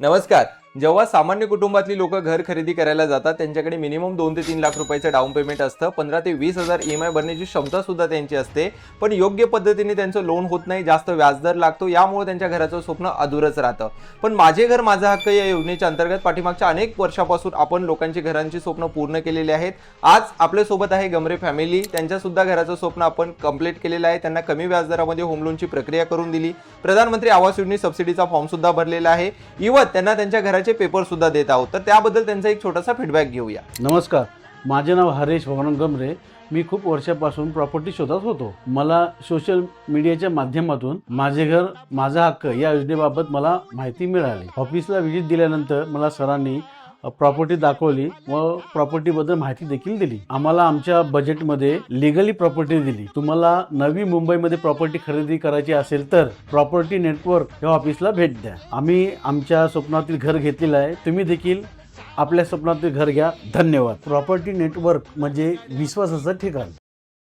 नमस्कार. जेव्हा सामान्य कुटुंबातली लोक घर खरेदी करायला जातात त्यांच्याकडे मिनिमम 2 ते 3 लाख रुपयाचं डाऊन पेमेंट असतं. 15 ते 20 हजार EMI भरण्याची क्षमता सुद्धा त्यांची असते. पण योग्य पद्धतीने त्यांचं लोन होत नाही, जास्त व्याजदर लागतो, यामुळे त्यांच्या घराचं स्वप्न अधुरच राहतं. पण माझे घर माझा हक्क या योजनेच्या अंतर्गत पाठीमागच्या अनेक वर्षापासून आपण लोकांची घरांची स्वप्न पूर्ण केलेली आहेत. आज आपल्या सोबत आहे गमरे फॅमिली. त्यांच्या सुद्धा घराचं स्वप्न आपण कंप्लीट केलेलं आहे. त्यांना कमी व्याजदरामध्ये होम लोनची प्रक्रिया करून दिली. प्रधानमंत्री आवास योजने सबसिडीचा फॉर्म सुद्धा भरलेला आहे. इवन त्यांना त्यांच्या घराचे पेपर सुद्धा देत आहोत. तर त्याबद्दल त्यांचा एक छोटासा फीडबॅक घेऊया. नमस्कार, माझे नाव हरेश भगवान गमरे. मी खूप वर्षापासून प्रॉपर्टी शोधत होतो. मला सोशल मीडियाच्या माध्यमातून माझे घर माझा हक्क या योजनेबाबत मला माहिती मिळाली. ऑफिसला व्हिजिट दिल्यानंतर मला सरांनी प्रॉपर्टी दाखवली व प्रॉपर्टीबद्दल माहिती देखील दिली. आम्हाला आमच्या बजेटमध्ये लिगली प्रॉपर्टी दिली. तुम्हाला नवी मुंबईमध्ये प्रॉपर्टी खरेदी करायची असेल तर प्रॉपर्टी नेटवर्क या ऑफिसला भेट द्या. आम्ही आमच्या स्वप्नातील घर घेतलेलं आहे. तुम्ही देखील आपल्या स्वप्नातील घर घ्या. धन्यवाद. प्रॉपर्टी नेटवर्क म्हणजे विश्वासाचं ठिकाण.